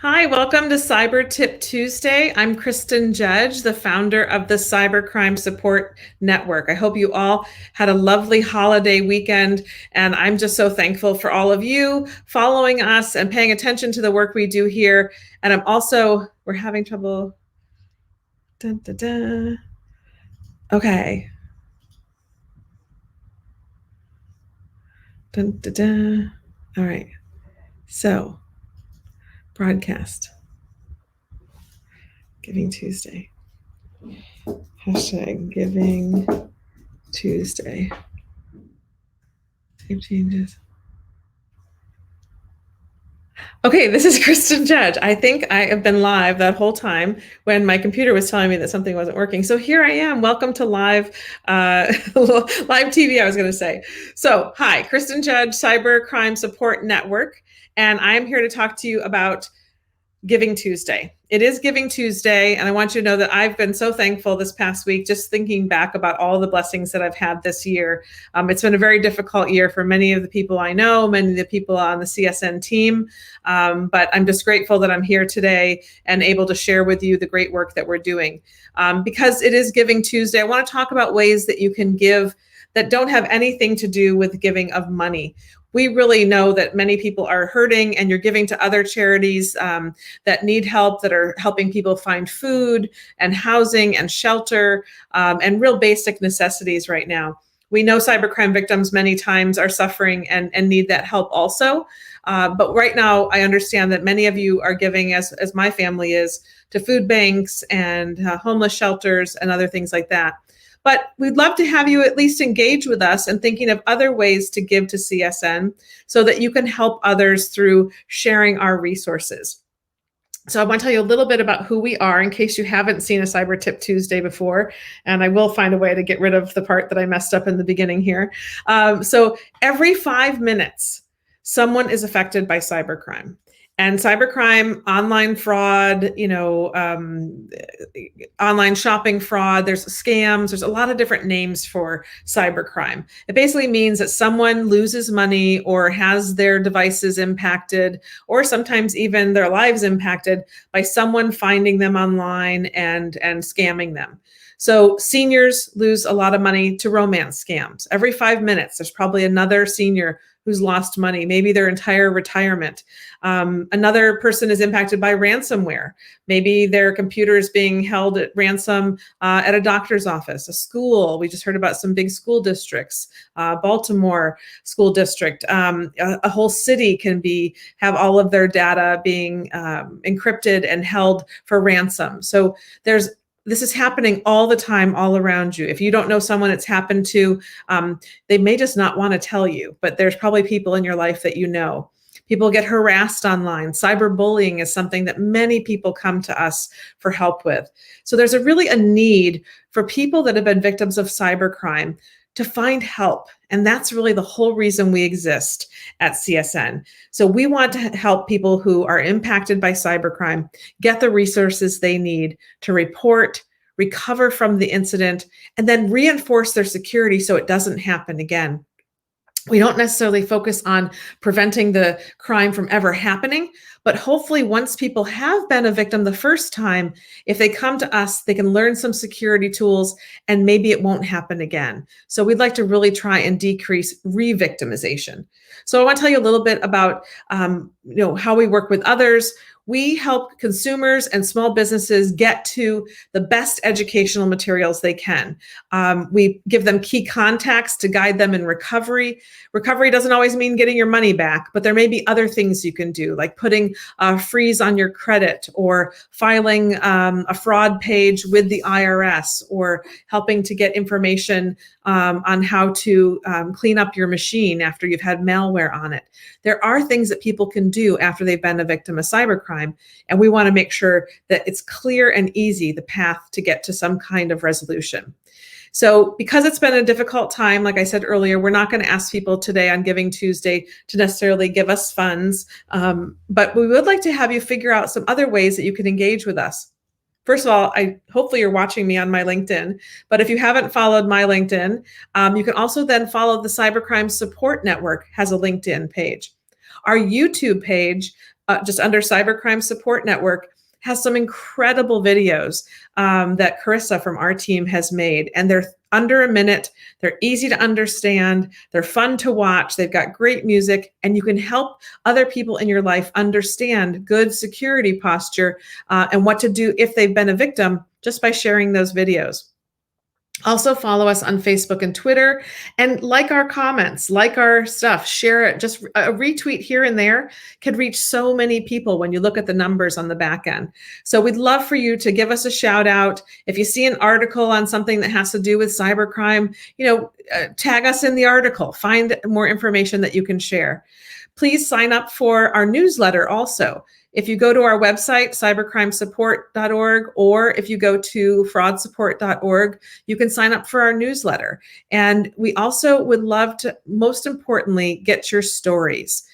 Hi, welcome to Cyber Tip Tuesday. I'm Kristin Judge, the founder of the Cybercrime Support Network. I hope you all had a lovely holiday weekend, and I'm just so thankful for all of you following us and paying attention to the work we do here. And we're having trouble. Dun, dun, dun. Okay. Dun, dun, dun. All right. So, broadcast. Giving Tuesday. Hashtag Giving Tuesday. Save changes. Okay, this is Kristin Judge. I think I have been live that whole time when my computer was telling me that something wasn't working. So here I am. Welcome to live live TV, I was going to say. So hi, Kristin Judge, Cyber Crime Support Network, and I'm here to talk to you about Giving Tuesday. It is Giving Tuesday, and I want you to know that I've been so thankful this past week, just thinking back about all the blessings that I've had this year. It's been a very difficult year for many of the people I know, many of the people on the CSN team, but I'm just grateful that I'm here today and able to share with you the great work that we're doing. Because it is Giving Tuesday, I want to talk about ways that you can give that don't have anything to do with giving of money. We really know that many people are hurting, and you're giving to other charities that need help, that are helping people find food and housing and shelter and real basic necessities right now. We know cybercrime victims many times are suffering and need that help also. But right now, I understand that many of you are giving, as my family is, to food banks and homeless shelters and other things like that. But we'd love to have you at least engage with us and thinking of other ways to give to CSN so that you can help others through sharing our resources. So I want to tell you a little bit about who we are in case you haven't seen a Cyber Tip Tuesday before, and I will find a way to get rid of the part that I messed up in the beginning here. So every 5 minutes, someone is affected by cybercrime. And cybercrime, online fraud, online shopping fraud, there's scams, there's a lot of different names for cybercrime. It basically means that someone loses money or has their devices impacted, or sometimes even their lives impacted by someone finding them online and scamming them. So seniors lose a lot of money to romance scams. Every 5 minutes, there's probably another senior who's lost money, maybe their entire retirement. Another person is impacted by ransomware. Maybe their computer is being held at ransom at a doctor's office, a school. We just heard about some big school districts, Baltimore school district. A whole city can have all of their data being encrypted and held for ransom. So this is happening all the time, all around you. If you don't know someone it's happened to, they may just not want to tell you, but there's probably people in your life that you know. People get harassed online. Cyberbullying is something that many people come to us for help with. So there's really a need for people that have been victims of cybercrime to find help. And that's really the whole reason we exist at CSN. So we want to help people who are impacted by cybercrime get the resources they need to report, recover from the incident, and then reinforce their security so it doesn't happen again. We don't necessarily focus on preventing the crime from ever happening, but hopefully once people have been a victim the first time, if they come to us, they can learn some security tools and maybe it won't happen again. So we'd like to really try and decrease re-victimization. So I want to tell you a little bit about how we work with others. We help consumers and small businesses get to the best educational materials they can. We give them key contacts to guide them in recovery. Recovery doesn't always mean getting your money back, but there may be other things you can do, like putting a freeze on your credit or filing a fraud page with the IRS or helping to get information on how to clean up your machine after you've had malware on it. There are things that people can do after they've been a victim of cybercrime, and we want to make sure that it's clear and easy, the path to get to some kind of resolution. So because it's been a difficult time, like I said earlier, we're not going to ask people today on Giving Tuesday to necessarily give us funds, but we would like to have you figure out some other ways that you can engage with us. First of all, hopefully you're watching me on my LinkedIn, but if you haven't followed my LinkedIn, you can also then follow the Cybercrime Support Network has a LinkedIn page. Our YouTube page just under Cybercrime Support Network, has some incredible videos that Carissa from our team has made. And they're under a minute. They're easy to understand. They're fun to watch. They've got great music, and you can help other people in your life understand good security posture and what to do if they've been a victim just by sharing those videos. Also follow us on Facebook and Twitter, and like our comments, like our stuff, share it. Just a retweet here and there can reach so many people when you look at the numbers on the back end. So we'd love for you to give us a shout out. If you see an article on something that has to do with cybercrime, tag us in the article, find more information that you can share. Please sign up for our newsletter also. If you go to our website, cybercrimesupport.org, or if you go to fraudsupport.org, you can sign up for our newsletter. And we also would love to, most importantly, get your stories.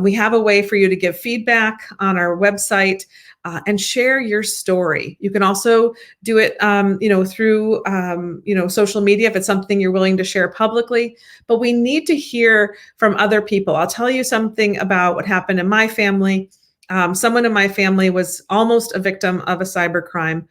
We have a way for you to give feedback on our website and share your story. You can also do it, through, social media if it's something you're willing to share publicly. But we need to hear from other people. I'll tell you something about what happened in my family. Someone in my family was almost a victim of a cybercrime.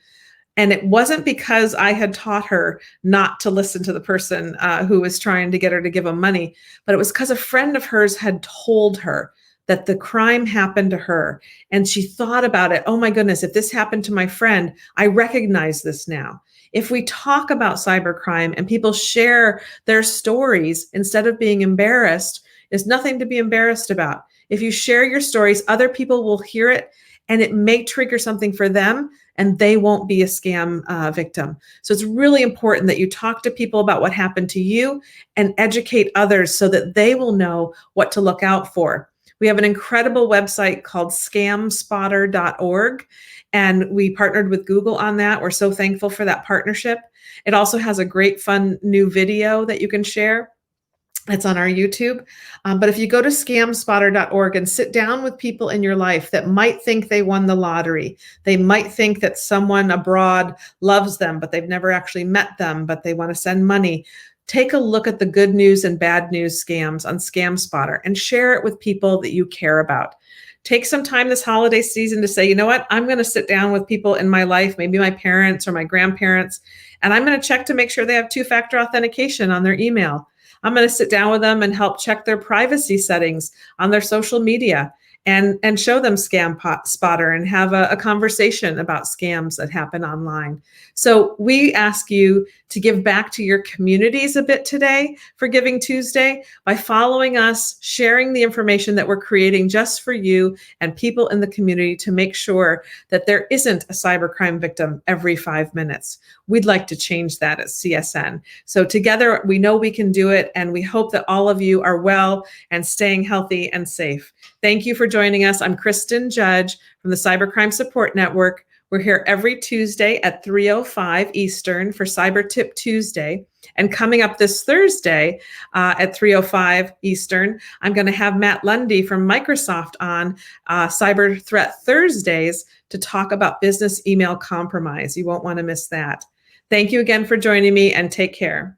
And it wasn't because I had taught her not to listen to the person who was trying to get her to give them money, but it was because a friend of hers had told her that the crime happened to her. And she thought about it. Oh my goodness, if this happened to my friend, I recognize this now. If we talk about cybercrime and people share their stories instead of being embarrassed, there's nothing to be embarrassed about. If you share your stories, other people will hear it, and it may trigger something for them, and they won't be a scam victim. So it's really important that you talk to people about what happened to you and educate others so that they will know what to look out for. We have an incredible website called scamspotter.org, and we partnered with Google on that. We're so thankful for that partnership. It also has a great, fun new video that you can share. It's on our YouTube. But if you go to scamspotter.org and sit down with people in your life that might think they won the lottery, they might think that someone abroad loves them, but they've never actually met them, but they want to send money. Take a look at the good news and bad news scams on ScamSpotter and share it with people that you care about. Take some time this holiday season to say, you know what, I'm going to sit down with people in my life, maybe my parents or my grandparents, and I'm going to check to make sure they have two-factor authentication on their email. I'm going to sit down with them and help check their privacy settings on their social media and show them ScamSpotter and have a conversation about scams that happen online. So we ask you to give back to your communities a bit today for Giving Tuesday by following us, sharing the information that we're creating just for you and people in the community to make sure that there isn't a cybercrime victim every 5 minutes. We'd like to change that at CSN. So together, we know we can do it, and we hope that all of you are well and staying healthy and safe. Thank you for joining us. I'm Kristin Judge from the Cybercrime Support Network. We're here every Tuesday at 3:05 Eastern for Cyber Tip Tuesday. And coming up this Thursday at 3:05 Eastern, I'm going to have Matt Lundy from Microsoft on Cyber Threat Thursdays to talk about business email compromise. You won't want to miss that. Thank you again for joining me, and take care.